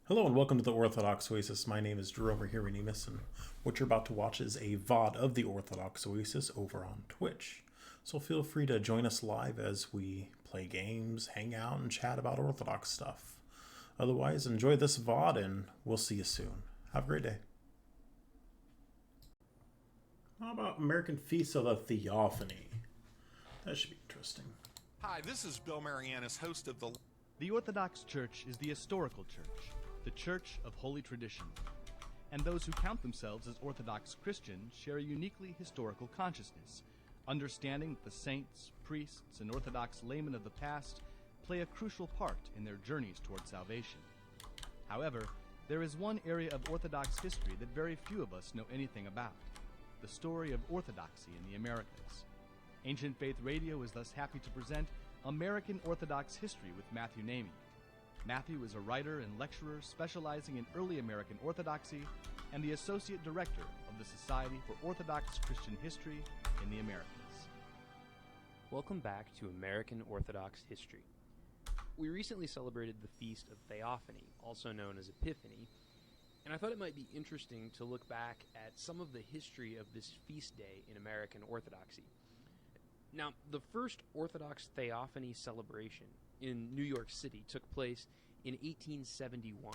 Hello and welcome to the Orthodox Oasis. My name is Jerome Hieronymus, and what you're about to watch is a VOD of the Orthodox Oasis over on Twitch. So feel free to join us live as we play games, hang out, and chat about Orthodox stuff. Otherwise, enjoy this VOD, and we'll see you soon. Have a great day. How about American Feast of the Theophany? That should be interesting. Hi, this is Bill Marianis, host of the... The Orthodox Church is the historical church, the church of holy tradition. And those who count themselves as Orthodox Christians share a uniquely historical consciousness, understanding that the saints, priests, and Orthodox laymen of the past play a crucial part in their journeys toward salvation. However, there is one area of Orthodox history that very few of us know anything about: the story of Orthodoxy in the Americas. Ancient Faith Radio is thus happy to present American Orthodox History with Matthew Namey. Matthew is a writer and lecturer specializing in early American Orthodoxy and the Associate Director of the Society for Orthodox Christian History in the Americas. Welcome back to American Orthodox History. We recently celebrated the Feast of Theophany, also known as Epiphany, and I thought it might be interesting to look back at some of the history of this feast day in American Orthodoxy. Now, the first Orthodox Theophany celebration in New York City took place in 1871.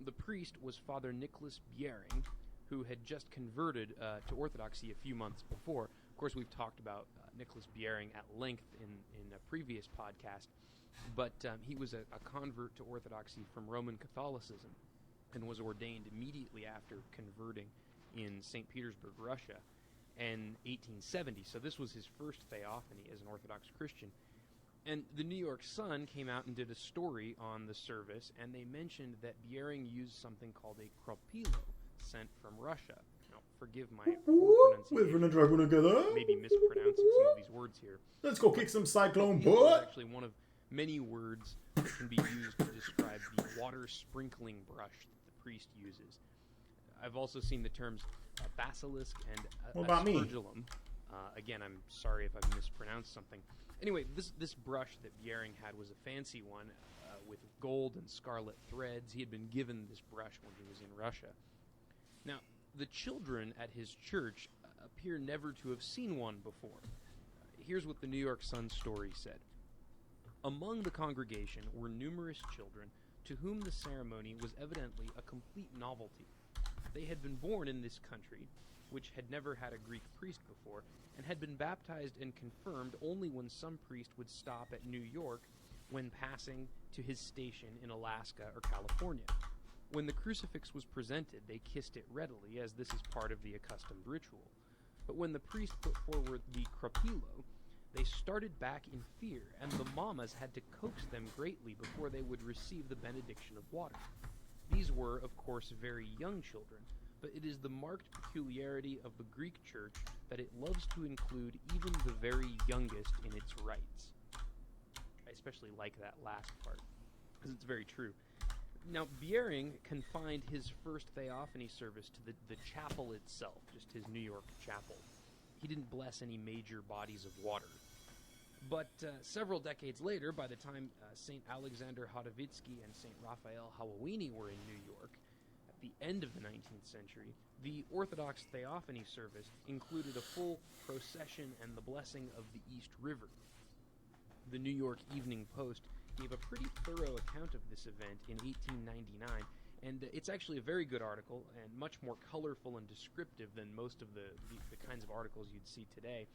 The priest was Father Nicholas Bering, who had just converted to Orthodoxy a few months before. Of course, we've talked about Nicholas Bering at length in a previous podcast, but he was a convert to Orthodoxy from Roman Catholicism and was ordained immediately after converting in St. Petersburg, Russia, in 1870. So this was his first theophany as an Orthodox Christian. And the New York Sun came out and did a story on the service, and they mentioned that Bering used something called a kropilo, sent from Russia. Now, forgive my poor pronunciation, maybe mispronouncing some of these words here. Let's go kick some cyclone Kropilo is butt! actually one of many words that can be used to describe the water sprinkling brush that the priest uses. I've also seen the terms basilisk and What about me? aspergillum. Again, I'm sorry if I've mispronounced something. Anyway, this brush that Bering had was a fancy one with gold and scarlet threads. He had been given this brush when he was in Russia. Now, the children at his church appear never to have seen one before. Here's what the New York Sun story said. Among the congregation were numerous children to whom the ceremony was evidently a complete novelty. They had been born in this country, which had never had a Greek priest before, and had been baptized and confirmed only when some priest would stop at New York when passing to his station in Alaska or California. When the crucifix was presented, they kissed it readily, as this is part of the accustomed ritual. But when the priest put forward the kropilo, they started back in fear, and the mamas had to coax them greatly before they would receive the benediction of water. These were, of course, very young children, but it is the marked peculiarity of the Greek Church that it loves to include even the very youngest in its rites. I especially like that last part, because it's very true. Now, Bering confined his first theophany service to the chapel itself, just his New York chapel. He didn't bless any major bodies of water. But several decades later, by the time St. Alexander Hodovitsky and St. Raphael Hawawini were in New York, at the end of the 19th century, the Orthodox Theophany service included a full procession and the blessing of the East River. The New York Evening Post gave a pretty thorough account of this event in 1899, and it's actually a very good article and much more colorful and descriptive than most of the kinds of articles you'd see today.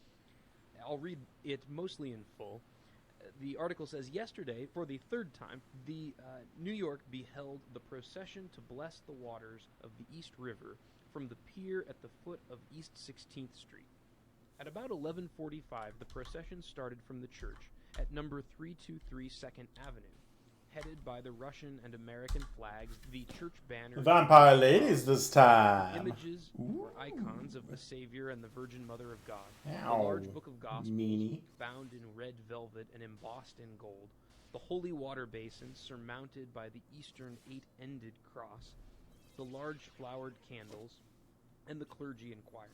I'll read it mostly in full. The article says, yesterday, for the third time, the New York beheld the procession to bless the waters of the East River from the pier at the foot of East 16th Street. At about 11:45, the procession started from the church at number 323 2nd Avenue. Headed by the Russian and American flags, the church banner... Vampire ladies this time! Images or icons of the Savior and the Virgin Mother of God. Ow, A large book of Gospels, meanie. bound in red velvet and embossed in gold. The holy water basin, surmounted by the Eastern eight-ended cross. The large flowered candles, and the clergy and choir.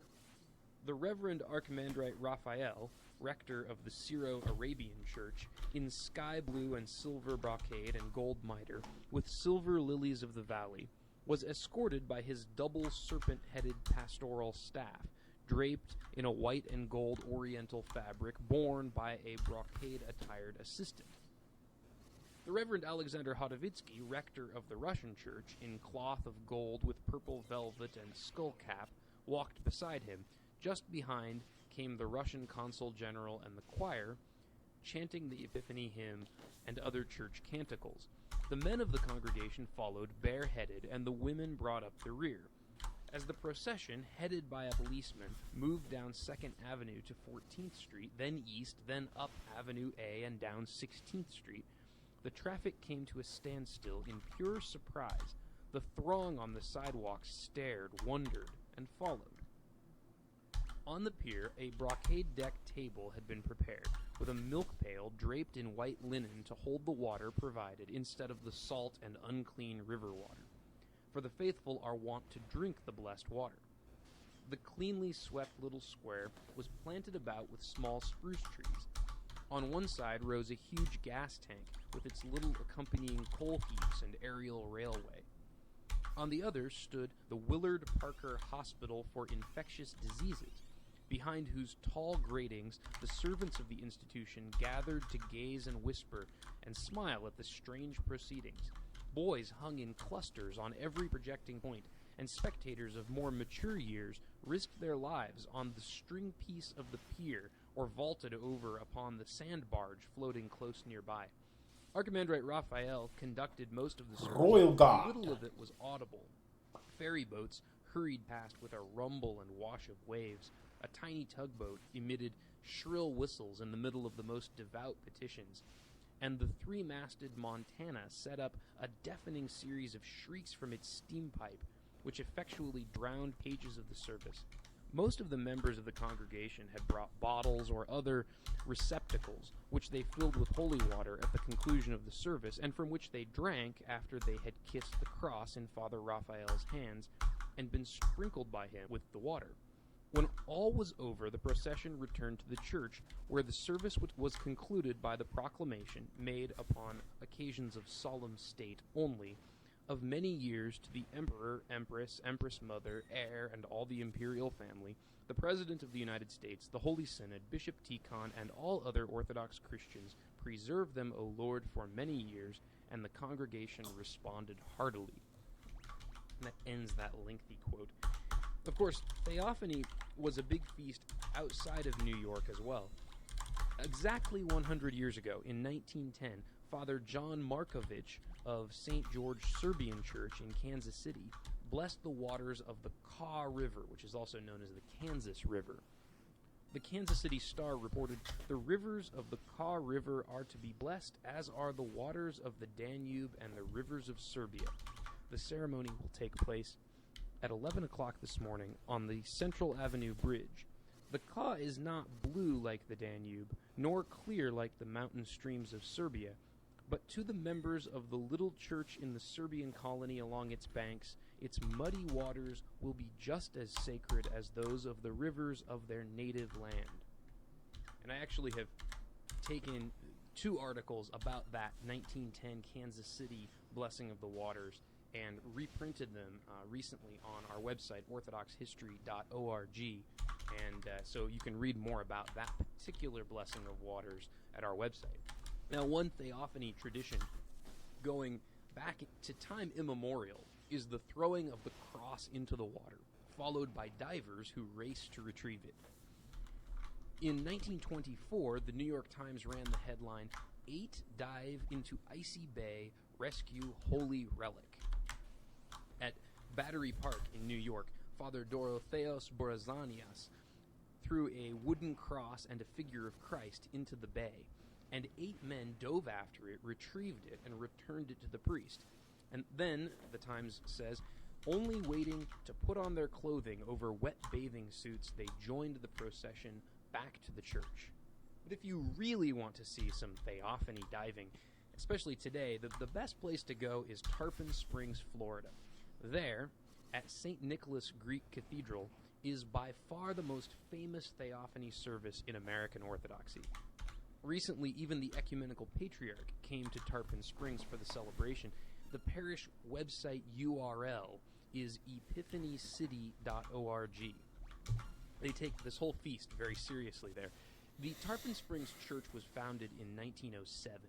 The Reverend Archimandrite Raphael, rector of the Syro-Arabian Church, in sky blue and silver brocade and gold mitre, with silver lilies of the valley, was escorted by his double serpent-headed pastoral staff, draped in a white and gold oriental fabric borne by a brocade-attired assistant. The Reverend Alexander Hodovitsky, rector of the Russian church, in cloth of gold with purple velvet and skullcap, walked beside him. Just behind came the Russian consul general and the choir, chanting the Epiphany hymn and other church canticles. The men of the congregation followed bareheaded, and the women brought up the rear. As the procession, headed by a policeman, moved down 2nd Avenue to 14th Street, then east, then up Avenue A and down 16th Street, the traffic came to a standstill in pure surprise. The throng on the sidewalks stared, wondered, and followed. On the pier, a brocade-decked table had been prepared, with a milk pail draped in white linen to hold the water provided instead of the salt and unclean river water, for the faithful are wont to drink the blessed water. The cleanly swept little square was planted about with small spruce trees. On one side rose a huge gas tank with its little accompanying coal heaps and aerial railway. On the other stood the Willard Parker Hospital for Infectious Diseases, behind whose tall gratings the servants of the institution gathered to gaze and whisper and smile at the strange proceedings. Boys hung in clusters on every projecting point, and spectators of more mature years risked their lives on the string piece of the pier or vaulted over upon the sand barge floating close nearby. Archimandrite Raphael conducted most of the service. Royal God. Little of it was audible. Ferry boats hurried past with a rumble and wash of waves. A tiny tugboat emitted shrill whistles in the middle of the most devout petitions, and the three-masted Montana set up a deafening series of shrieks from its steam pipe, which effectually drowned pages of the service. Most of the members of the congregation had brought bottles or other receptacles, which they filled with holy water at the conclusion of the service, and from which they drank after they had kissed the cross in Father Raphael's hands and been sprinkled by him with the water. When all was over, the procession returned to the church, where the service was concluded by the proclamation, made upon occasions of solemn state only, of many years to the Emperor, Empress, Empress Mother, heir, and all the imperial family, the President of the United States, the Holy Synod, Bishop Tikhon, and all other Orthodox Christians, preserve them, O Lord, for many years, and the congregation responded heartily. And that ends that lengthy quote. Of course, Theophany was a big feast outside of New York as well. Exactly 100 years ago, in 1910, Father John Markovich of St. George Serbian Church in Kansas City blessed the waters of the Kaw River, which is also known as the Kansas River. The Kansas City Star reported, "The rivers of the Kaw River are to be blessed, as are the waters of the Danube and the rivers of Serbia. The ceremony will take place at 11 o'clock this morning on the Central Avenue Bridge. The Kaw is not blue like the Danube, nor clear like the mountain streams of Serbia, but to the members of the little church in the Serbian colony along its banks, its muddy waters will be just as sacred as those of the rivers of their native land." And I actually have taken 2 articles about that 1910 Kansas City blessing of the waters and reprinted them recently on our website, orthodoxhistory.org, and so you can read more about that particular blessing of waters at our website. Now, one Theophany tradition going back to time immemorial is the throwing of the cross into the water, followed by divers who race to retrieve it. In 1924, the New York Times ran the headline, "8 Dive into Icy Bay, Rescue Holy Relic." At Battery Park in New York, Father Dorotheos Borazanias threw a wooden cross and a figure of Christ into the bay, and 8 men dove after it, retrieved it, and returned it to the priest. And then, the Times says, only waiting to put on their clothing over wet bathing suits, they joined the procession back to the church. But if you really want to see some Theophany diving, especially today, the best place to go is Tarpon Springs, Florida. There, at St. Nicholas Greek Cathedral, is by far the most famous theophany service in American Orthodoxy. Recently, even the ecumenical patriarch came to Tarpon Springs for the celebration. The parish website URL is epiphanycity.org. They take this whole feast very seriously there. The Tarpon Springs Church was founded in 1907.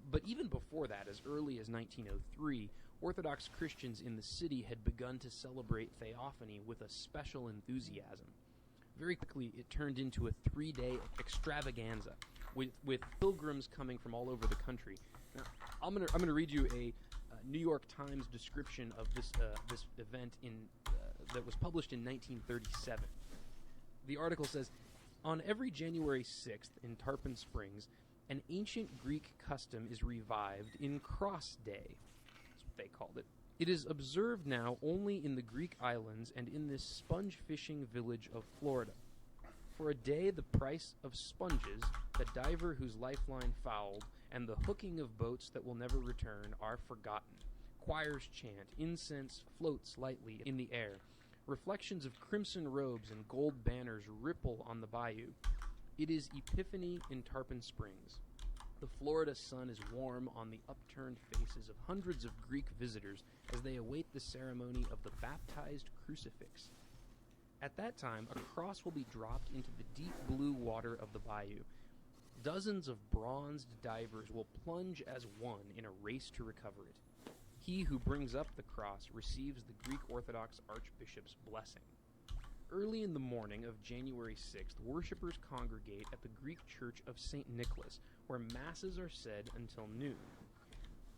But even before that, as early as 1903, Orthodox Christians in the city had begun to celebrate theophany with a special enthusiasm. Very quickly, it turned into a 3-day extravaganza, with pilgrims coming from all over the country. Now, I'm gonna read you a New York Times description of this event that was published in 1937. The article says, "On every January 6th in Tarpon Springs, an ancient Greek custom is revived in Cross Day." That's what they called it. "It is observed now only in the Greek islands and in this sponge fishing village of Florida. For a day the price of sponges, the diver whose lifeline fouled, and the hooking of boats that will never return are forgotten. Choirs chant, incense floats lightly in the air. Reflections of crimson robes and gold banners ripple on the bayou. It is Epiphany in Tarpon Springs. The Florida sun is warm on the upturned faces of hundreds of Greek visitors as they await the ceremony of the baptized crucifix. At that time, a cross will be dropped into the deep blue water of the bayou. Dozens of bronzed divers will plunge as one in a race to recover it. He who brings up the cross receives the Greek Orthodox Archbishop's blessing. Early in the morning of January 6th, worshippers congregate at the Greek Church of St. Nicholas, where masses are said until noon.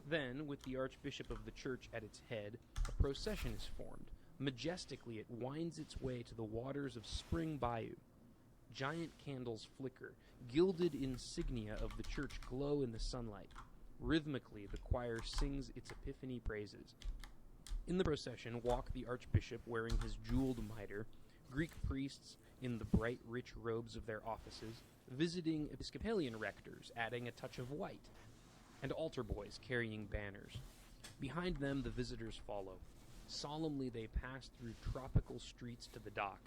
Then, with the Archbishop of the church at its head, a procession is formed. Majestically, it winds its way to the waters of Spring Bayou. Giant candles flicker. Gilded insignia of the church glow in the sunlight. Rhythmically, the choir sings its Epiphany praises. In the procession walk the Archbishop wearing his jeweled mitre, Greek priests in the bright, rich robes of their offices, visiting Episcopalian rectors adding a touch of white, and altar boys carrying banners. Behind them, the visitors follow. Solemnly, they pass through tropical streets to the dock,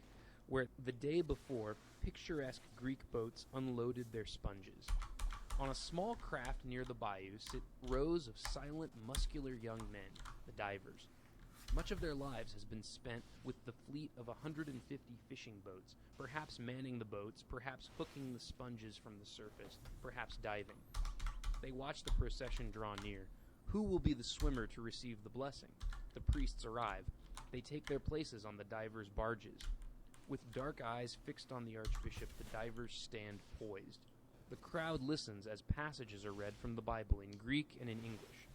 where the day before, picturesque Greek boats unloaded their sponges. On a small craft near the bayou sit rows of silent, muscular young men, the divers. Much of their lives has been spent with the fleet of 150 fishing boats, perhaps manning the boats, perhaps hooking the sponges from the surface, perhaps diving. They watch the procession draw near. Who will be the swimmer to receive the blessing? The priests arrive. They take their places on the divers' barges. With dark eyes fixed on the Archbishop, the divers stand poised. The crowd listens as passages are read from the Bible in Greek and in English.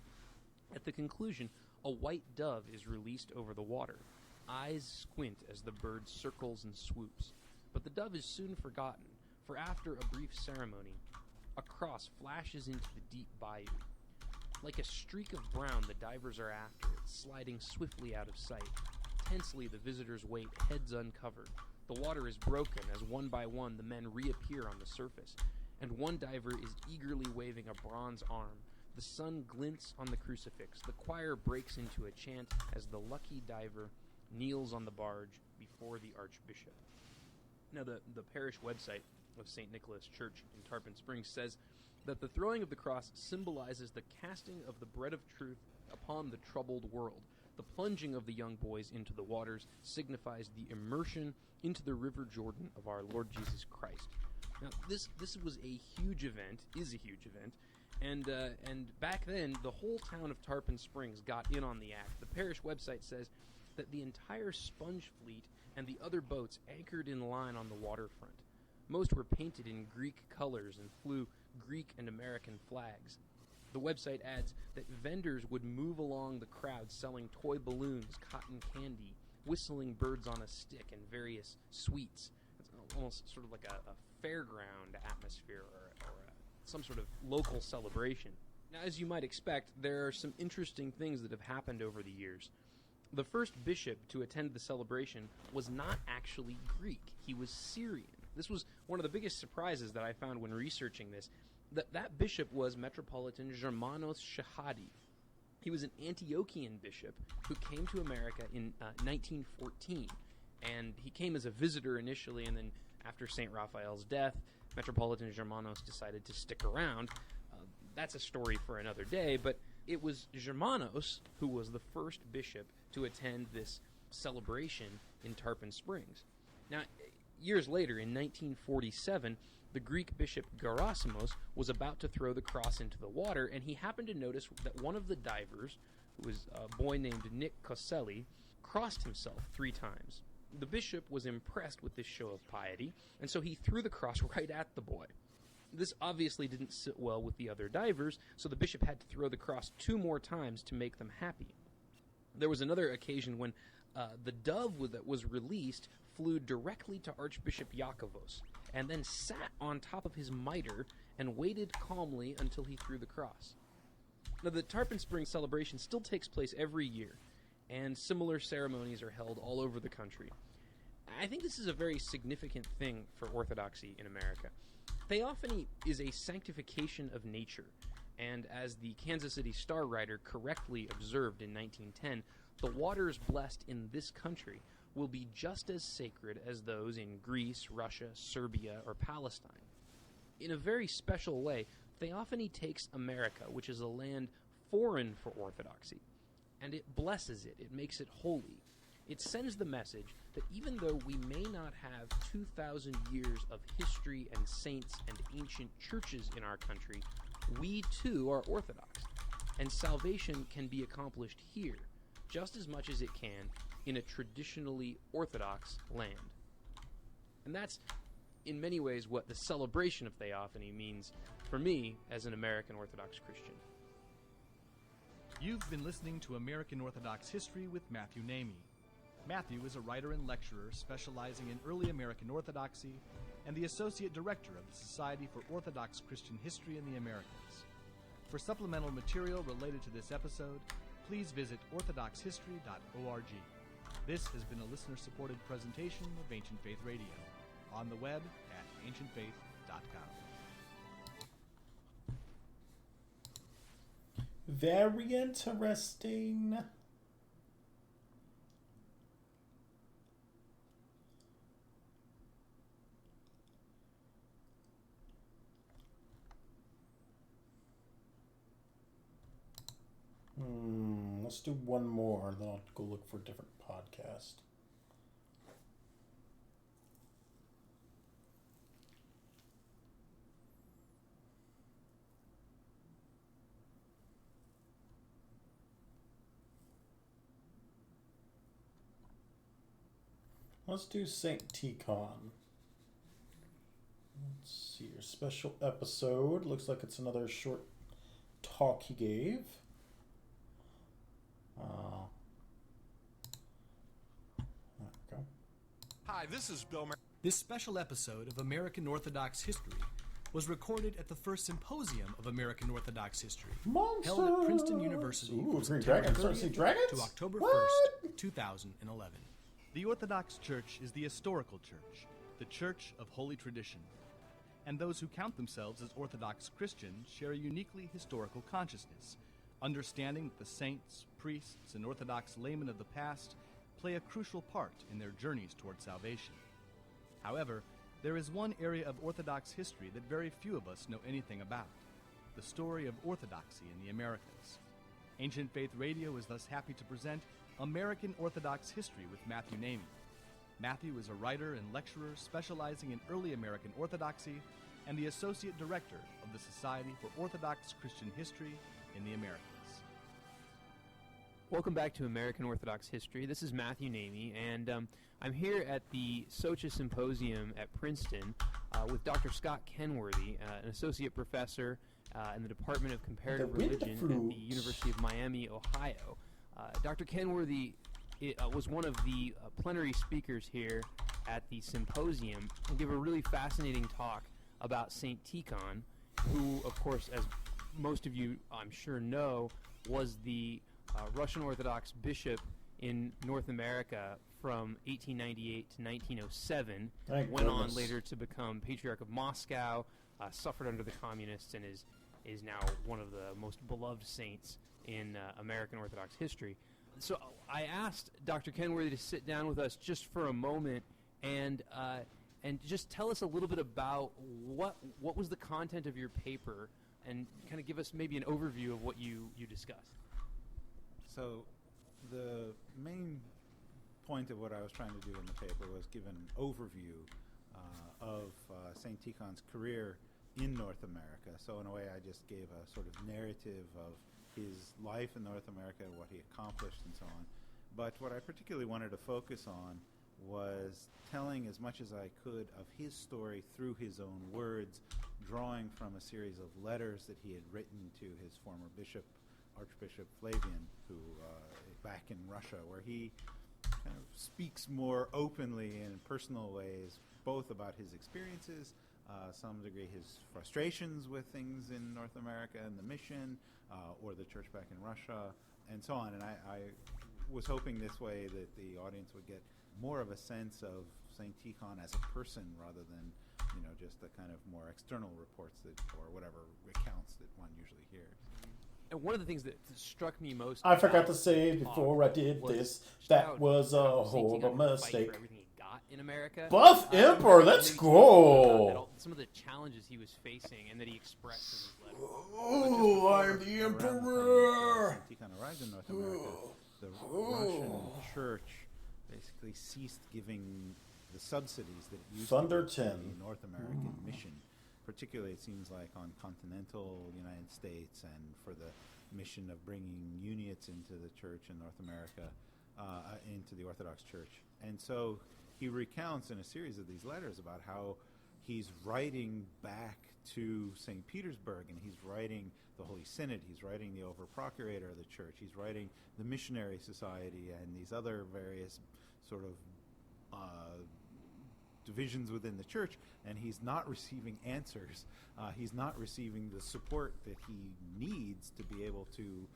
At the conclusion, a white dove is released over the water. Eyes squint as the bird circles and swoops. But the dove is soon forgotten, for after a brief ceremony, a cross flashes into the deep bayou. Like a streak of brown, the divers are after it, sliding swiftly out of sight. Tensely, the visitors wait, heads uncovered. The water is broken as one by one the men reappear on the surface, and one diver is eagerly waving a bronze arm. The sun glints on the crucifix. The choir breaks into a chant as the lucky diver kneels on the barge before the Archbishop. Now, the parish website of St. Nicholas Church in Tarpon Springs says that the throwing of the cross symbolizes the casting of the bread of truth upon the troubled world. The plunging of the young boys into the waters signifies the immersion into the River Jordan of our Lord Jesus Christ. Now, this was a huge event, is a huge event, and back then, the whole town of Tarpon Springs got in on the act. The parish website says that the entire sponge fleet and the other boats anchored in line on the waterfront. Most were painted in Greek colors and flew Greek and American flags. The website adds that vendors would move along the crowd selling toy balloons, cotton candy, whistling birds on a stick, and various sweets. It's almost sort of like a fairground atmosphere or some sort of local celebration. Now, as you might expect, there are some interesting things that have happened over the years. The first bishop to attend the celebration was not actually Greek. He was Syrian. This was one of the biggest surprises that I found when researching this. That bishop was Metropolitan Germanos Shahadi. He was an Antiochian bishop who came to America in 1914. And he came as a visitor initially, and then after St. Raphael's death, Metropolitan Germanos decided to stick around. That's a story for another day, but it was Germanos who was the first bishop to attend this celebration in Tarpon Springs. Now, years later, in 1947, the Greek bishop Gerasimos was about to throw the cross into the water, and he happened to notice that one of the divers, who was a boy named Nick Coselli, crossed himself 3 times. The bishop was impressed with this show of piety, and so he threw the cross right at the boy. This obviously didn't sit well with the other divers, so the bishop had to throw the cross 2 more times to make them happy. There was another occasion when the dove that was released flew directly to Archbishop Iakovos, and then sat on top of his mitre and waited calmly until he threw the cross. Now, the Tarpon Springs celebration still takes place every year, and similar ceremonies are held all over the country. I think this is a very significant thing for Orthodoxy in America. Theophany is a sanctification of nature, and as the Kansas City Star writer correctly observed in 1910, the waters blessed in this country will be just as sacred as those in Greece, Russia, Serbia, or Palestine. In a very special way, Theophany takes America, which is a land foreign for Orthodoxy, and it blesses it, it makes it holy. It sends the message that even though we may not have 2,000 years of history and saints and ancient churches in our country, we too are Orthodox, and salvation can be accomplished here just as much as it can in a traditionally Orthodox land. And that's, in many ways, what the celebration of Theophany means for me as an American Orthodox Christian. You've been listening to American Orthodox History with Matthew Namey. Matthew is a writer and lecturer specializing in early American Orthodoxy and the Associate Director of the Society for Orthodox Christian History in the Americas. For supplemental material related to this episode, please visit orthodoxhistory.org. This has been a listener-supported presentation of Ancient Faith Radio, on the web at ancientfaith.com. Very interesting. Let's do one more, then I'll go look for a different podcast. Let's do St. Tikhon. Let's see your special episode. Looks like it's another short talk he gave. There we go. Hi, this is Bill Mer- This special episode of American Orthodox History was recorded at the first Symposium of American Orthodox History, Monsters! held at Princeton University Ooh, from green September dragons. Starting to see 30th dragons? to October What? 1st, 2011. The Orthodox Church is the historical church, the church of holy tradition. And those who count themselves as Orthodox Christians share a uniquely historical consciousness, understanding that the saints, priests, and Orthodox laymen of the past play a crucial part in their journeys toward salvation. However, there is one area of Orthodox history that very few of us know anything about: the story of Orthodoxy in the Americas. Ancient Faith Radio is thus happy to present American Orthodox History with Matthew Namey. Matthew is a writer and lecturer specializing in early American Orthodoxy and the Associate Director of the Society for Orthodox Christian History in the Americas. Welcome back to American Orthodox History. This is Matthew Namey, and I'm here at the Socha Symposium at Princeton with Dr. Scott Kenworthy, an associate professor in the Department of Comparative Religion at the University of Miami, Ohio. Dr. Kenworthy was one of the plenary speakers here at the symposium and gave a really fascinating talk about St. Tikhon, who, of course, as most of you, I'm sure, know, was the Russian Orthodox bishop in North America from 1898 to 1907, went on later to become Patriarch of Moscow, suffered under the communists, and is now one of the most beloved saints in American Orthodox history. So I asked Dr. Kenworthy to sit down with us just for a moment and just tell us a little bit about what was the content of your paper, and kind of give us maybe an overview of what you discussed. So the main point of what I was trying to do in the paper was give an overview of St. Tikhon's career in North America. So in a way I just gave a sort of narrative of his life in North America, what he accomplished and so on. But what I particularly wanted to focus on was telling as much as I could of his story through his own words, drawing from a series of letters that he had written to his former bishop, Archbishop Flavian, who back in Russia, where he kind of speaks more openly in personal ways, both about his experiences, some degree his frustrations with things in North America and the mission, or the church back in Russia, and so on. And I was hoping this way that the audience would get more of a sense of St. Tikhon as a person rather than, just the kind of more external reports or whatever accounts that one usually hears. And one of the things that struck me most, I forgot to say before I did this, that was a horrible mistake. In America, Buff Emperor, let's go! Some of the challenges he was facing and that he expressed in his letter. Oh, I'm the Emperor! St. Tikhon arrived in North America, the Russian church basically ceased giving the subsidies that it used Thunder to give 10. to the North American mission. Particularly, it seems like on continental United States and for the mission of bringing uniates into the church in North America, into the Orthodox Church. And so he recounts in a series of these letters about how he's writing back to St. Petersburg, and he's writing the Holy Synod, he's writing the Overprocurator of the Church, he's writing the Missionary Society and these other various sort of divisions within the church, and he's not receiving answers. He's not receiving the support that he needs to be able to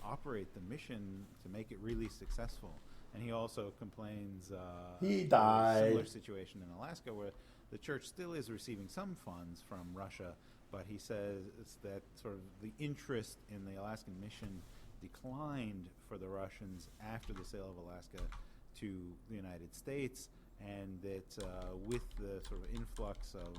operate the mission to make it really successful. And he also complains He of died. a similar situation in Alaska where the church still is receiving some funds from Russia, but he says that sort of the interest in the Alaskan mission declined for the Russians after the sale of Alaska to the United States, and that with the sort of influx of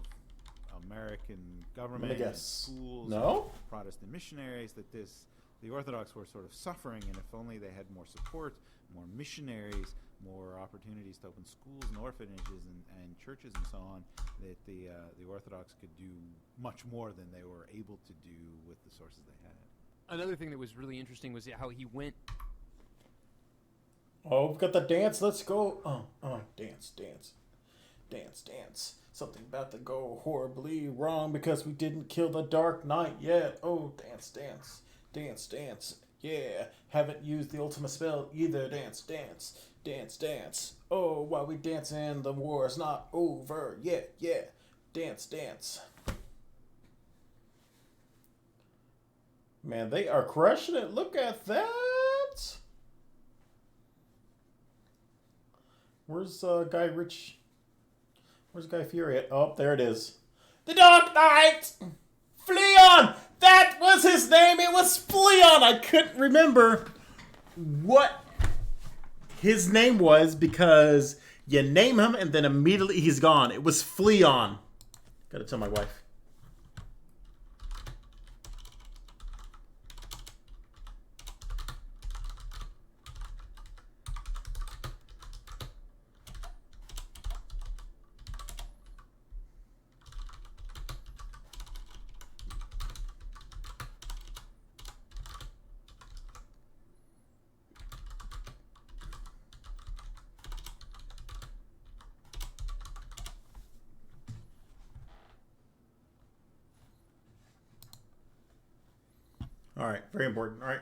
American government and schools, No? Protestant missionaries, that the Orthodox were sort of suffering, and if only they had more support, more missionaries, more opportunities to open schools and orphanages and churches and so on, that the Orthodox could do much more than they were able to do with the sources they had. Another thing that was really interesting was how he went. Oh, we've got the dance. Let's go. Dance. Something about to go horribly wrong because we didn't kill the Dark Knight yet. Oh, dance. Yeah, haven't used the ultimate spell either. Dance. Oh, while we dancing, the war is not over yet. Yeah, dance. Man, they are crushing it. Look at that. Where's Guy Rich? Where's Guy Fieri at? Oh, there it is. The Dark Knight! Fleon! That was his name! It was Fleon! I couldn't remember what his name was because you name him and then immediately he's gone. It was Fleon. Gotta tell my wife. All right, very important. All right.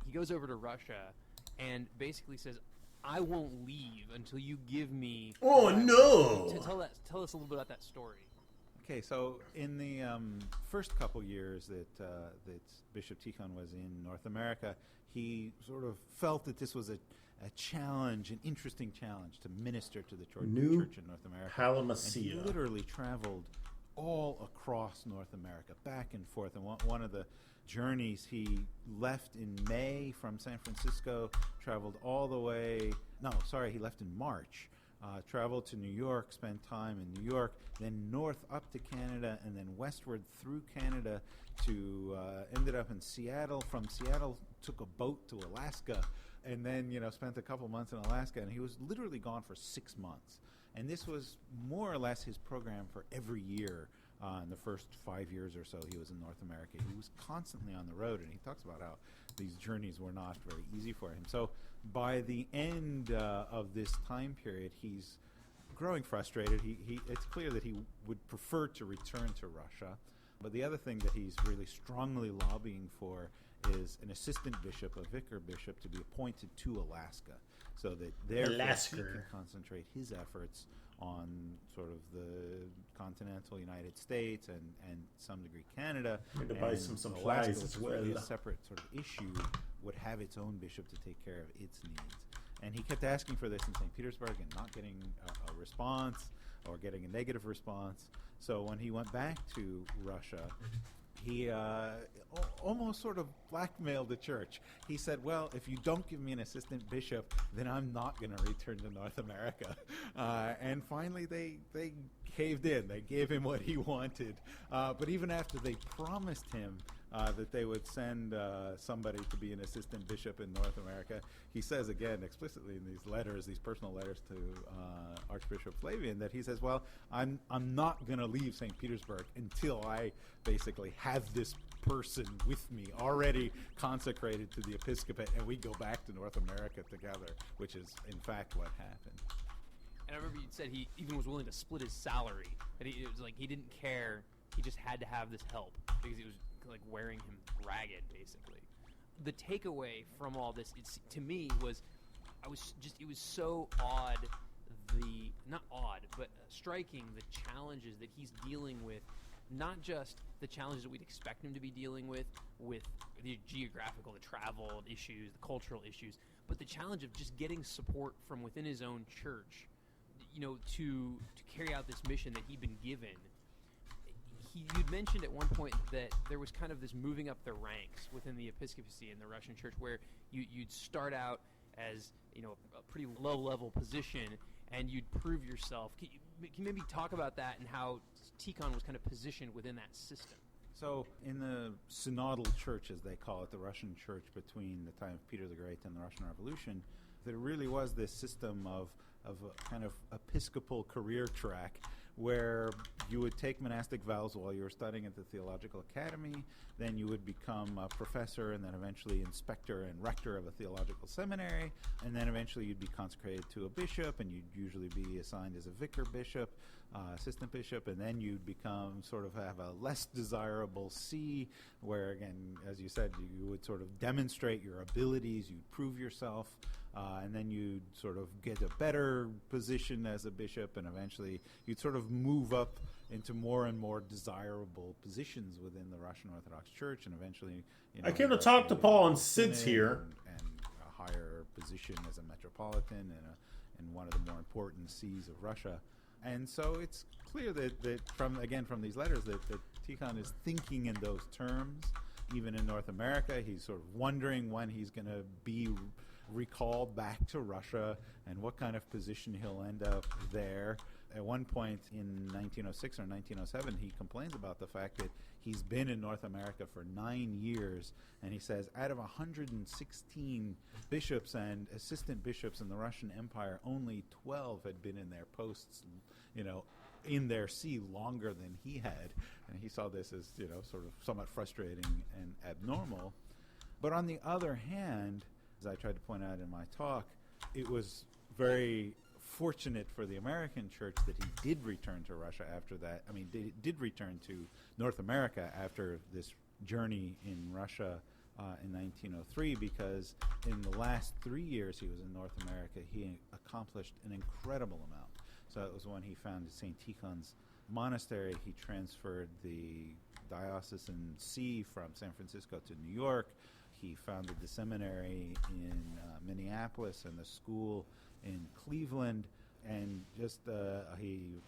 He goes over to Russia and basically says, "I won't leave until you give me." Oh no! Tell us a little bit about that story. Okay, so in the first couple years that Bishop Tikhon was in North America, he sort of felt that this was a challenge, an interesting challenge to minister to the church in North America. Palamacia. And he literally traveled all across North America, back and forth. And one of the journeys. He left in May from San Francisco, traveled all the way. No, sorry, he left in March. Traveled to New York, spent time in New York, then north up to Canada, and then westward through Canada to ended up in Seattle. From Seattle, took a boat to Alaska, and then spent a couple months in Alaska. And he was literally gone for 6 months. And this was more or less his program for every year. In the first 5 years or so he was in North America, he was constantly on the road, and he talks about how these journeys were not very easy for him. So by the end of this time period, he's growing frustrated. It's clear that he would prefer to return to Russia. But the other thing that he's really strongly lobbying for is an assistant bishop, a vicar bishop, to be appointed to Alaska, so that there he can concentrate his efforts on sort of the continental United States and some degree Canada. And to buy some supplies as well. Really a separate sort of issue would have its own bishop to take care of its needs. And he kept asking for this in St. Petersburg and not getting a response, or getting a negative response. So when he went back to Russia, he almost sort of blackmailed the church. He said, well, if you don't give me an assistant bishop, then I'm not going to return to North America. And finally they caved in. They gave him what he wanted. But even after they promised him that they would send somebody to be an assistant bishop in North America, he says again explicitly in these letters, these personal letters to Archbishop Flavian, that he says, well, I'm not going to leave St. Petersburg until I basically have this person with me already consecrated to the episcopate, and we go back to North America together, which is in fact what happened. And I remember you said he even was willing to split his salary. That it was like he didn't care. He just had to have this help because it was like wearing him ragged, basically. The takeaway from all this, to me, was it was so odd. Not odd, but striking, the challenges that he's dealing with. Not just the challenges that we'd expect him to be dealing with the geographical, the travel issues, the cultural issues, but the challenge of just getting support from within his own church, to carry out this mission that he'd been given. You'd mentioned at one point that there was kind of this moving up the ranks within the episcopacy in the Russian church, where you'd start out as a pretty low-level position, and you'd prove yourself. Can you maybe talk about that and how Tikhon was kind of positioned within that system? So in the synodal church, as they call it, the Russian church between the time of Peter the Great and the Russian Revolution, there really was this system of a kind of episcopal career track where you would take monastic vows while you were studying at the theological academy, then you would become a professor and then eventually inspector and rector of a theological seminary, and then eventually you'd be consecrated to a bishop, and you'd usually be assigned as a vicar bishop, assistant bishop, and then you'd become sort of have a less desirable see, where again, as you said, you would sort of demonstrate your abilities, you'd prove yourself, and then you'd sort of get a better position as a bishop, and eventually you'd sort of move up into more and more desirable positions within the Russian Orthodox Church, and eventually, I came to talk to Paul, and Sid's here. And a higher position as a metropolitan and one of the more important sees of Russia. And so it's clear that from these letters that Tikhon is thinking in those terms. Even in North America, he's sort of wondering when he's going to be recalled back to Russia and what kind of position he'll end up there. At one point in 1906 or 1907, he complains about the fact that he's been in North America for 9 years, and he says out of 116 bishops and assistant bishops in the Russian Empire, only 12 had been in their posts, in their see longer than he had. And he saw this as, sort of somewhat frustrating and abnormal. But on the other hand, as I tried to point out in my talk, it was very fortunate for the American church that he did return to Russia after that. I mean, did return to North America after this journey in Russia in 1903, because in the last 3 years he was in North America, he accomplished an incredible amount. So it was when he founded St. Tikhon's monastery. He transferred the diocesan see from San Francisco to New York. He founded the seminary in Minneapolis and the school in Cleveland. and just he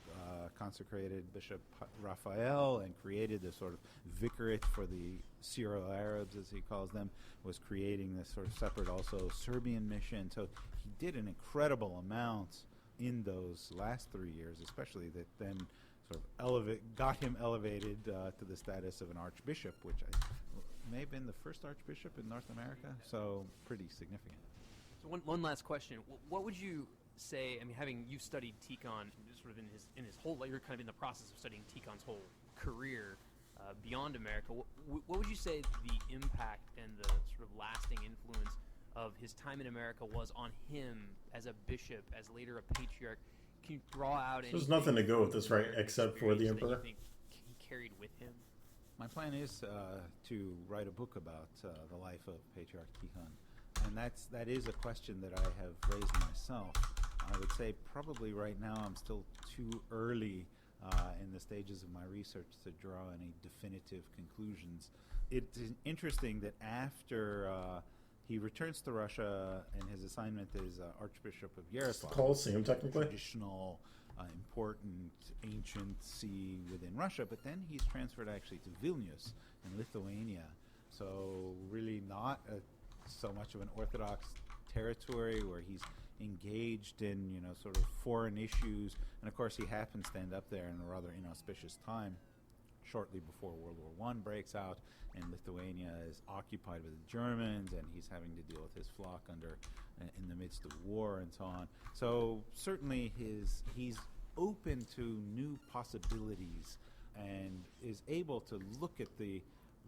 consecrated Bishop Raphael and created this sort of vicariate for the Syro-Arabs, as he calls them, was creating this sort of separate also Serbian mission. So he did an incredible amount in those last 3 years, especially that then sort of got him elevated to the status of an archbishop, which may have been the first archbishop in North America, so pretty significant. So one last question. What would you say, I mean, having you studied Tikhon sort of in his whole, you're kind of in the process of studying Tikhon's whole career beyond America, what would you say the impact and the sort of lasting influence of his time in America was on him as a bishop, as later a patriarch? Can you draw out There's nothing to go with this, right, except for the emperor? That you think he carried with him? My plan is to write a book about the life of Patriarch Tikhon, and that is a question that I have raised myself. I would say probably right now I'm still too early in the stages of my research to draw any definitive conclusions. It's interesting that after he returns to Russia and his assignment is Archbishop of Yaroslavl, Colosseum, technically. Traditional, important, ancient see within Russia, but then he's transferred actually to Vilnius in Lithuania. So really not so much of an Orthodox territory where he's engaged in, sort of foreign issues. And of course he happens to end up there in a rather inauspicious time, shortly before World War I breaks out, and Lithuania is occupied with the Germans, and he's having to deal with his flock in the midst of war and so on. So certainly he's open to new possibilities and is able to look at the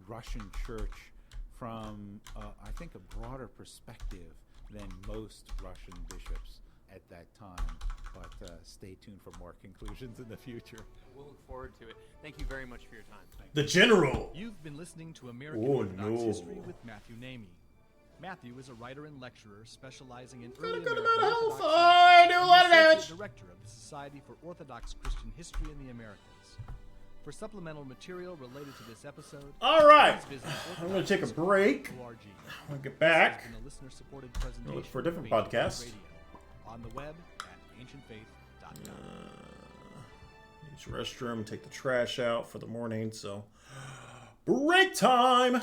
Russian church from, I think, a broader perspective than most Russian bishops at that time. But stay tuned for more conclusions in the future. We'll look forward to it. Thank you very much for your time. The general! You've been listening to American Orthodox History with Matthew Namey. Matthew is a writer and lecturer specializing in early American Orthodox I do a lot of damage! director of the Society for Orthodox Christian History in the Americas. For supplemental material related to this episode, Alright! please visit I'm going to take a break. orthodox.org. I'm going to get back. This has been a listener-supported presentation Look for a different of Ancient podcast. Faith Radio, on the web at ancientfaith.com. Use the restroom, take the trash out for the morning, so... Break time!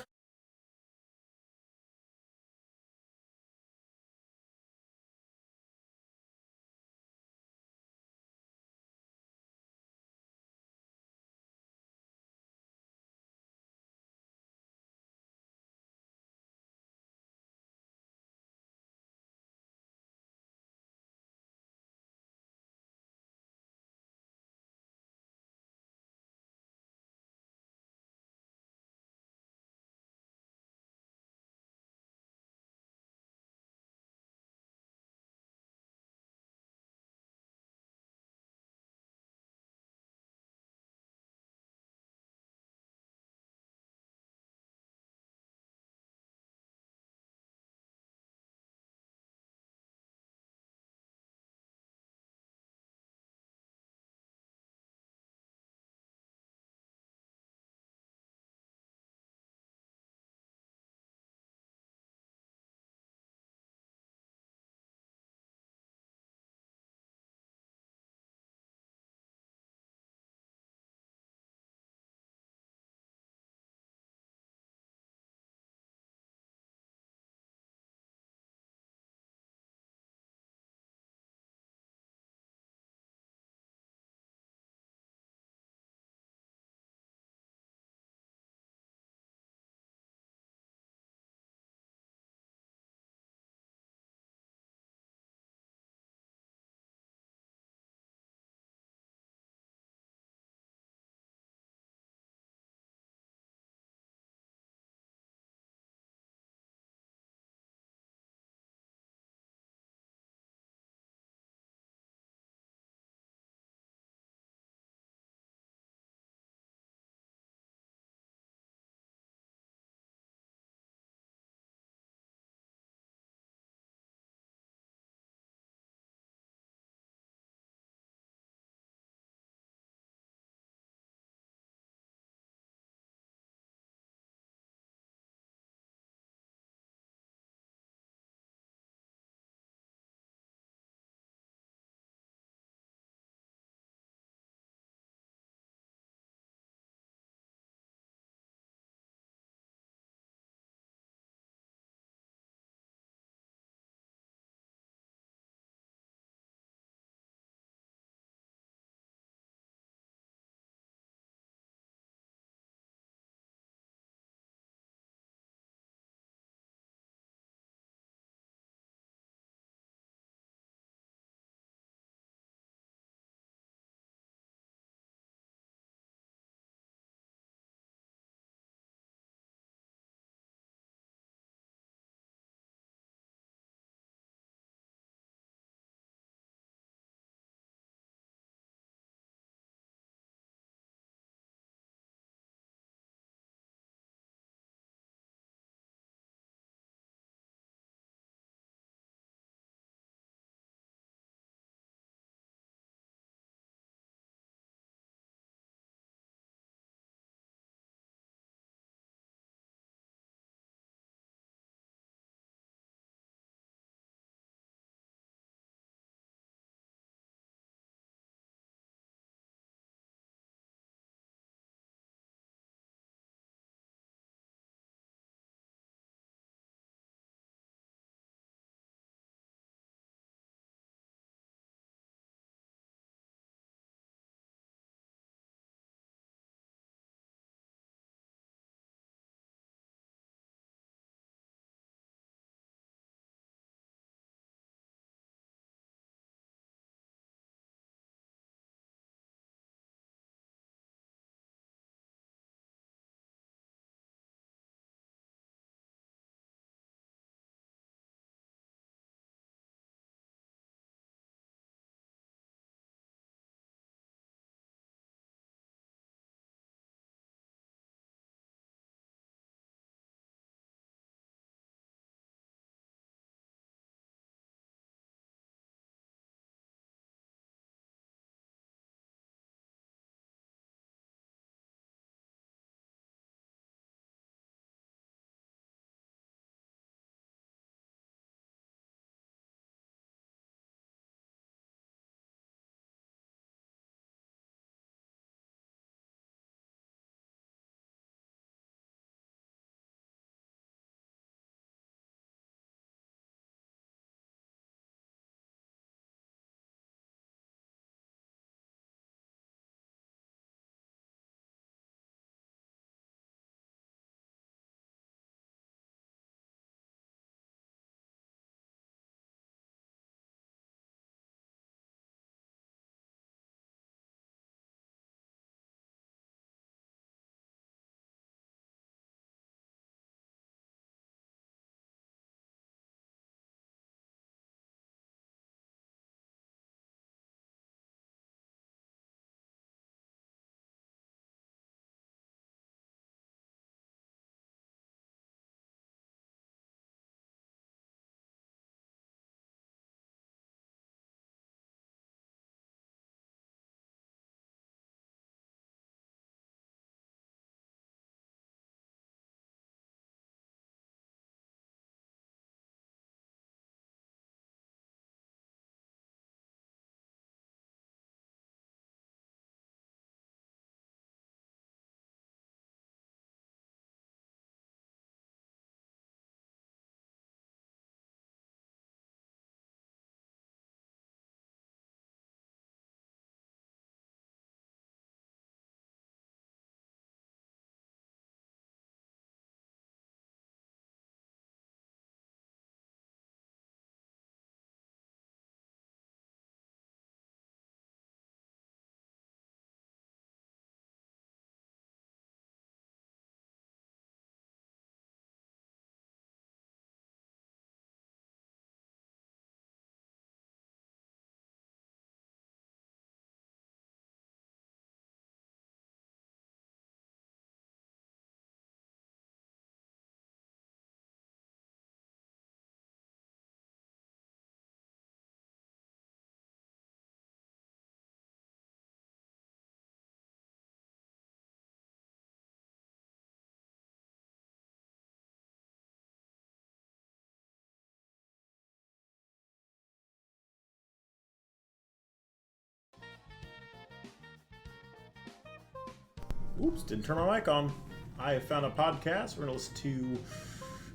Oops, didn't turn my mic on. I have found a podcast. We're going to listen to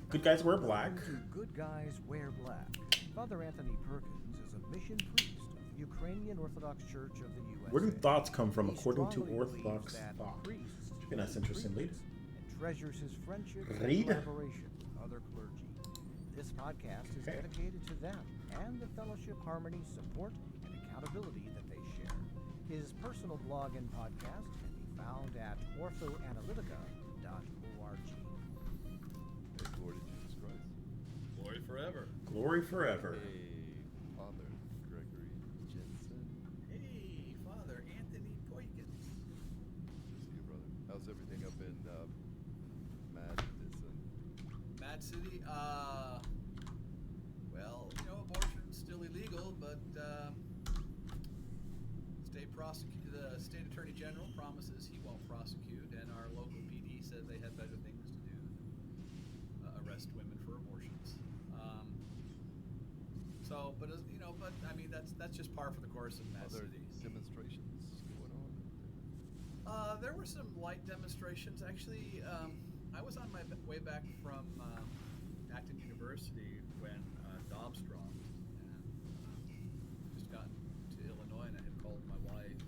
Good Guys Wear Black. Good Guys Wear Black. Father Anthony Perkins is a mission priest of the Ukrainian Orthodox Church of the U.S. Where do thoughts come from He according to strongly Orthodox believes that thought? priests Should be a nice, interesting lead. and treasures his friendship Read. and collaboration with other clergy. This podcast is Okay. dedicated to them and the fellowship, harmony, support, and accountability that they share. His personal blog and podcast can be found at orthoanalytica.org. Hey, glory to Jesus Christ. Glory forever. Glory forever. Hey, Father Gregory Jensen. Hey, Father Anthony Poikins. Good to see you, brother. How's everything up in Madison? Mad City, well, you know, abortion's still illegal, but the state attorney general promises he won't prosecute, and our local PD said they had better things to do than arrest women for abortions. But I mean, that's just par for the course in Mad Are there City. demonstrations going on? There were some light demonstrations. Actually, I was on my way back from Acton University when Dobbs dropped, and just gotten to Illinois, and I had called my wife. And,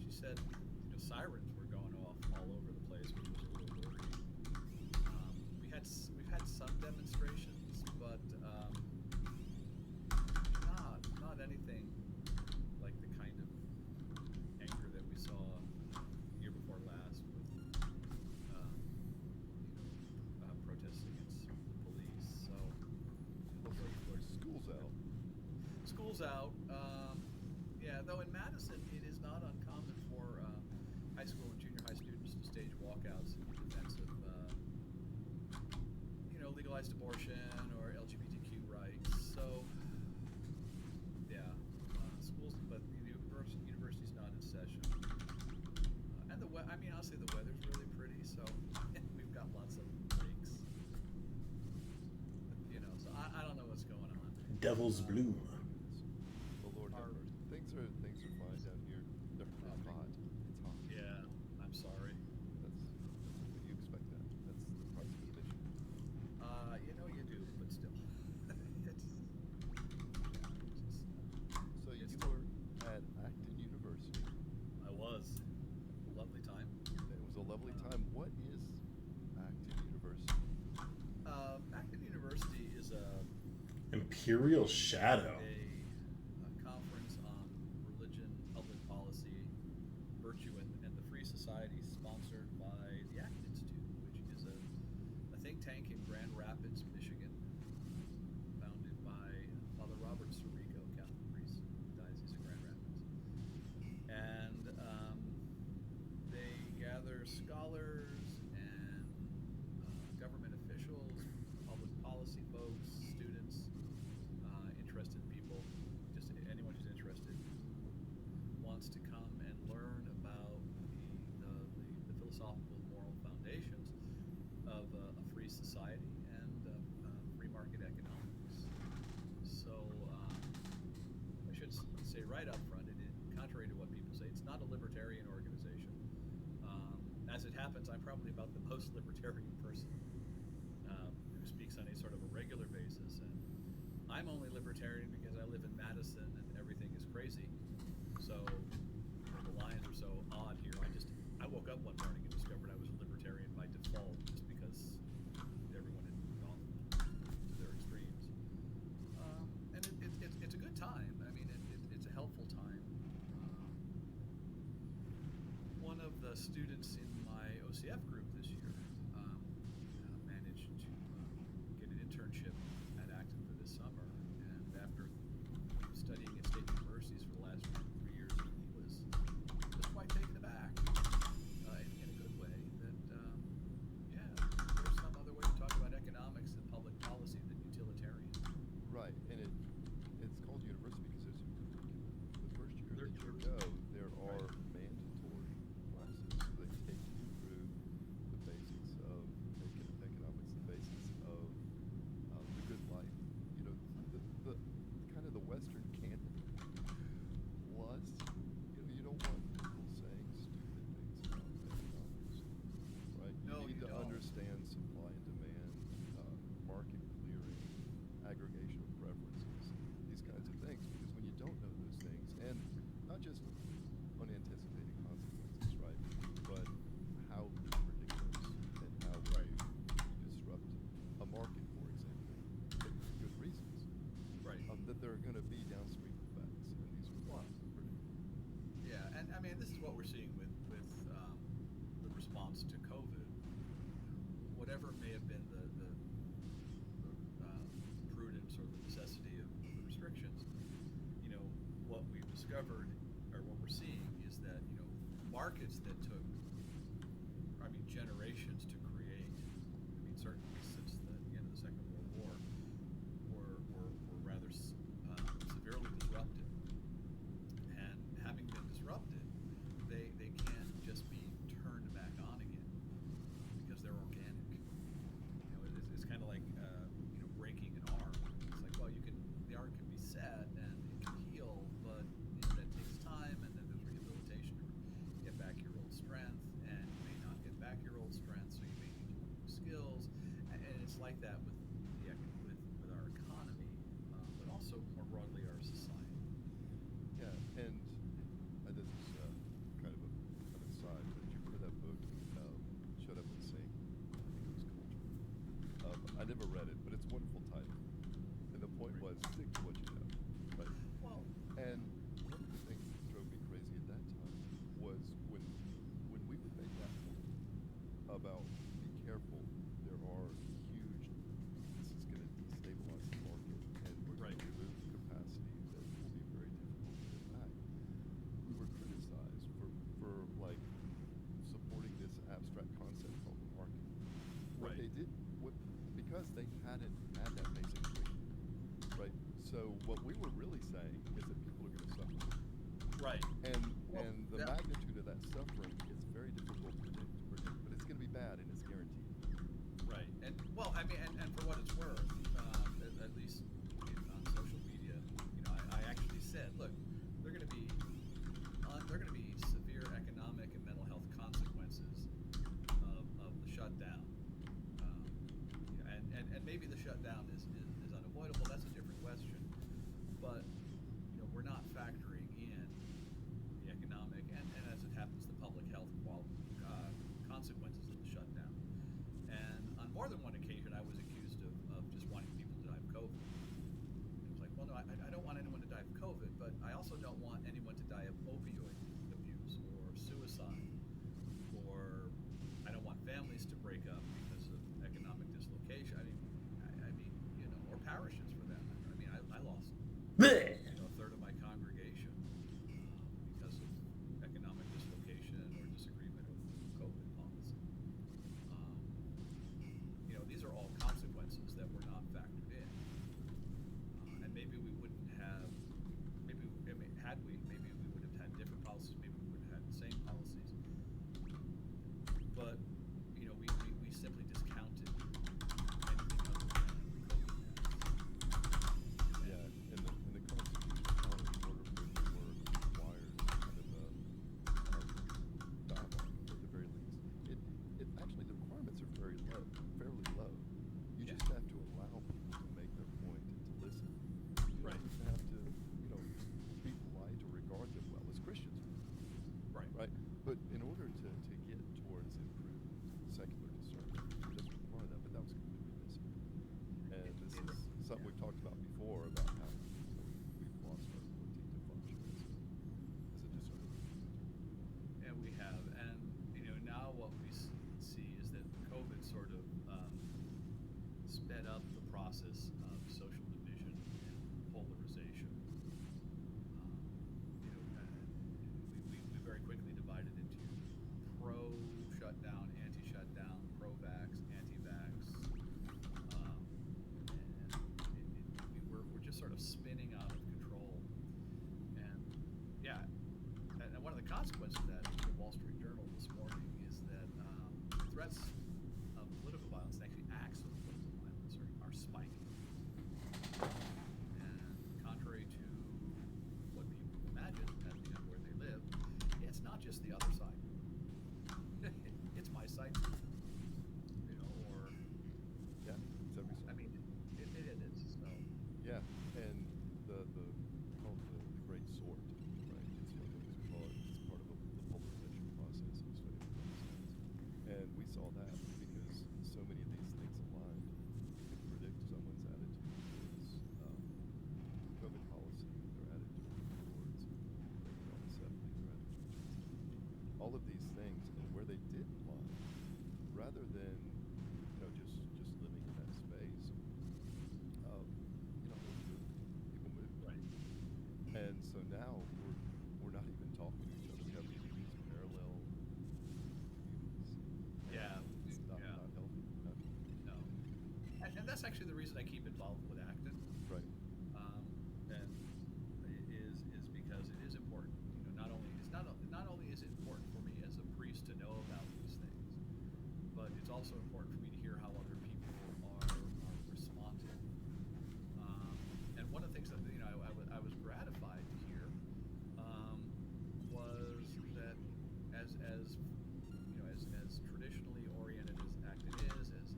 she said, sirens were going off all over the place, which was a little worrying. We've had some demonstrations, but not anything like the kind of anger that we saw year before last with protests against the police. So Looks like school's out. school's out. Though in Madison it is not uncommon for high school and junior high students to stage walkouts in defense of legalized abortion or LGBTQ rights. So schools, but the university's not in session. And honestly, the weather's really pretty, so we've got lots of breaks. So I don't know what's going on. Devil's Bloom. The Lord have mercy. Things are fine down here. They're hot. It's hot. Yeah, I'm sorry. You expect that. That's the price of admission. You do, but still. So you were at Acton University. I was. Lovely time. It was a lovely time. What is Acton University? Acton University is Imperial Shadow. a conference on religion, public policy, virtue, and the Free Society, sponsored by the Acton Institute, which is a think tank in Grand Rapids, Michigan, founded by Father Robert Sirico, Catholic priest, Diocese of Grand Rapids. And they gather scholars and government officials, public policy folks, students, interested people, just anyone who's interested, wants to come and learn about the philosophical, moral foundations of a free society and free market economics. So I should say right up front, contrary to what people say, it's not a libertarian organization. As it happens, I'm probably about the most libertarian person who speaks on a sort of a regular basis. And I'm only libertarian because I live in Madison and everything is crazy. So the lines are so odd here. I woke up one morning and discovered I was a libertarian by default, just because everyone had gone to their extremes. And it's a good time. I mean, it's a helpful time. One of the students in my OCF group this year managed to get an internship at Acton for this summer, and after studying at state universities for the last 3 years, he was just quite taken aback in a good way that there's some other way to talk about economics and public policy than utilitarian. Right, and it's called university because the first year They're that you university. go, there are mandatory classes. So they take are going to be downstream effects, and these are the ones to predict. Yeah, and I mean, this is what we're seeing with the response to COVID. Whatever may have been the prudence or the necessity of the restrictions, what we've discovered or what we're seeing is that markets that took, generations to create. Certainly since the end of the Second World War, were rather severely disrupted. And having been disrupted, they can't just be turned back on again because they're organic. It's kind of like breaking an arm. It's like, well, the arm can be set and it can heal, but that takes time, and then there's rehabilitation to get back your old strength, and you may not get back your old strength, so you may need to learn new skills. And it's like that with our economy, but also more broadly our society. Yeah, and this is kind of an aside, but did you read that book, Shut Up and Sing? I think it was Culture. I never read it, but it's a wonderful title. And the point was, stick to what you know, right? Well, And one of the things that drove me crazy at that time was when we would make that point about be careful, there are huge, this is going to destabilize the market, and we're going to remove capacity that will be very difficult to get back. We were criticized for like supporting this abstract concept called the market. What they did, because they hadn't had that basic agreement, right? So what we were really saying is that people are going to suffer. right. And Well, the yeah. magnitude of that suffering is very difficult to predict, but it's going to be bad and it's guaranteed. Right, and and for what it's worth, at least on social media, I actually said, look, there are going to be severe economic and mental health consequences of the shutdown, and maybe the shutdown is unavoidable. That's a different question, but we're not factoring in the economic and as it happens, the public health consequences of the shutdown. And on more than one occasion, I was accused of just wanting people to die of COVID. It was like, well, no, I don't want anyone to die of COVID, but I also don't want anyone to die of opioid abuse or suicide, or I don't want families to break up because of economic dislocation. Or parishes for that matter. I lost a third of my congregation because of economic dislocation or disagreement over COVID policy. These are all consequences that were not factored in, and maybe we wouldn't have. Maybe we would have had different policies. Maybe we would have had the same policies. But we simply discounted anything other than COVID. Yeah, and the Constitution, on an order for which were required kind of dialogue at the very least. It actually, the requirements are fairly low. You just have to allow people to make their point and to listen. You Right. don't even have to, be polite or regard them well as Christians. Right. Right? But in order to get towards improved secular discernment, it does require that, but that was completely missing. And this is something we've talked about before about how we've lost our ability to function as a discerning community. And we have, and now what we see is that COVID sort of sped up the process of social division and polarization. We very quickly divided into pro-shutdown, anti-shutdown, pro-vax, anti-vax, and we're just sort of spinning out of control. And yeah, and one of the consequences of that, the Wall Street Journal this morning, is that threats of political violence, and actually acts of political violence, are spiking. And contrary to what people imagine, depending on where they live, it's not just the other side. It's my side, or Yeah, it's every side. it is. So Yeah, and the called the Great Sort, right? It's one of the things we call it. It's part of the polarization process of studying the science. And we saw that because so many of these things align. You can predict someone's attitude towards COVID all of these things, and where they did lie, rather than just living in that space, people move. Right. And so now we're not even talking to each other. We have these parallel communities. Yeah. It's not healthy. No. And that's actually the reason I keep involved with Acton. Right. And is because it is important. Not only is it important for me as a priest to know about these things, but it's also important for me to hear how other people are responding. And one of the things that I was gratified to hear was that as traditionally oriented as Acton is, as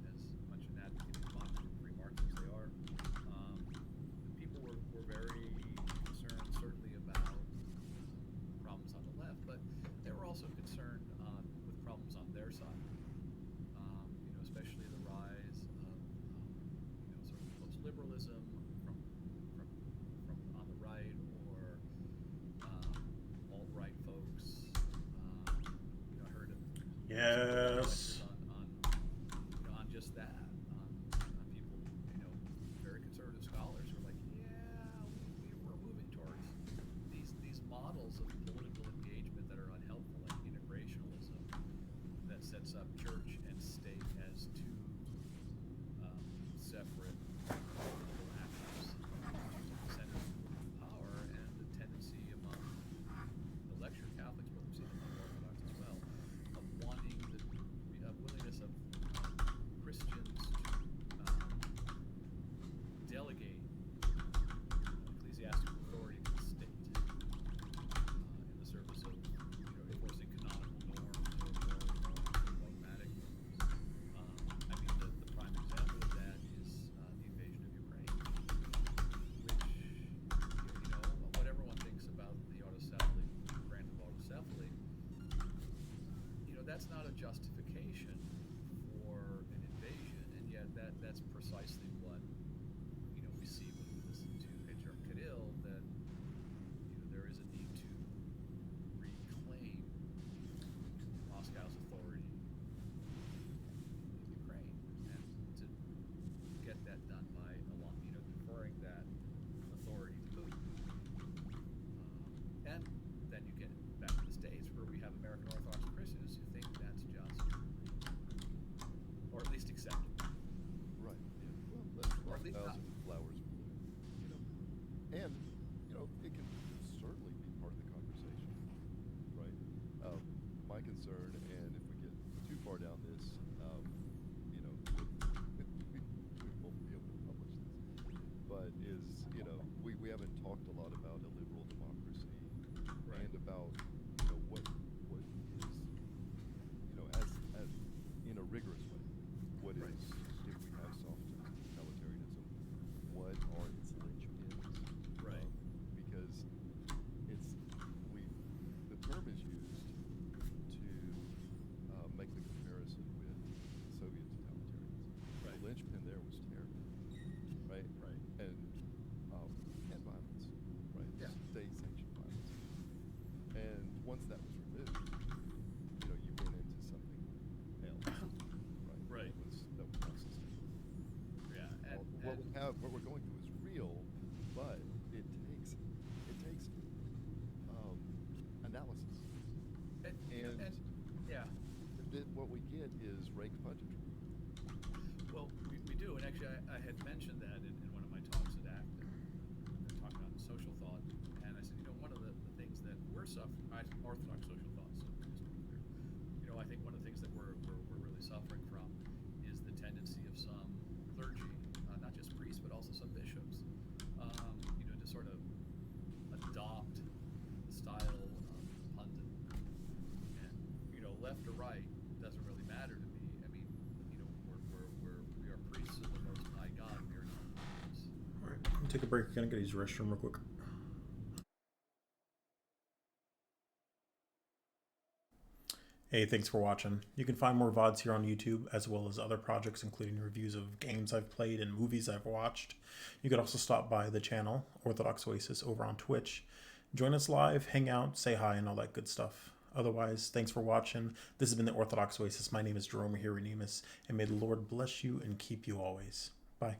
much an advocate of free markets as they are, people were very concerned certainly about problems on the left, but they were also concerned with problems on their side. Especially the rise of sort of post-liberalism from on the right, or alt-right folks. I heard of Yes. on just that, on people, very conservative scholars who are like, we're moving towards these models of political engagement that are unhelpful, like integrationalism, that sets up church and state as two separate political actors, centers of power, and the tendency among the lecture Catholics, but we've seen it among Orthodox as well, of wanting the willingness of Christians to delegate ecclesiastical authority to the state in the service of enforcing canonical norms or dogmatic norms. The prime example of that is the invasion of Ukraine, which whatever one thinks about the autocephaly, grant of autocephaly, that's not a justification for an invasion, and yet that's precisely what we see when we listen to Patriarch Kirill, that there is a need to reclaim Moscow's authority in Ukraine, and to get that done by deferring that authority to Putin. And then you get back to the States, where we have American Orthodox Christians who think that's just, or at least acceptable. Right. Yeah. Well, that's Or at least not. thousand flowers bloom. And it can certainly be part of the conversation, right? My concern, and if we get too far down this, we won't be able to publish this. But we haven't talked a lot about a liberal democracy, Right. and about what is as in a rigorous way, what Right. is, if we have soft totalitarianism, what are its linchpins? Right. Because the term is used to make the comparison with Soviet totalitarianism. Right. The linchpin there was terror, right? Right. And violence, right? Yeah. State-sanctioned violence. And once that was removed, you went into something else, right? Right. That was not sustainable. Yeah. What we're going through is real, but it takes analysis. And yeah. what we get is rank punditry. Well, we do, and actually I had mentioned that in one of my talks at Acton, talking on social thought, and I said, one of the things that we're suffering, Orthodox social thought, so just to be clear, I think one of the things that we're really suffering from is the tendency of some clergy, not just priests, but also some bishops, to sort of adopt the style of pundit. And, left or right doesn't really matter to me. I mean, we are priests of the Most High God. We are not priests. All right, we'll take a break. Gonna go use the restroom real quick. Hey, thanks for watching. You can find more VODs here on YouTube, as well as other projects, including reviews of games I've played and movies I've watched. You could also stop by the channel, Orthodox Oasis, over on Twitch. Join us live, hang out, say hi, and all that good stuff. Otherwise, thanks for watching. This has been the Orthodox Oasis. My name is Jerome here, Renemus, and may the Lord bless you and keep you always. Bye.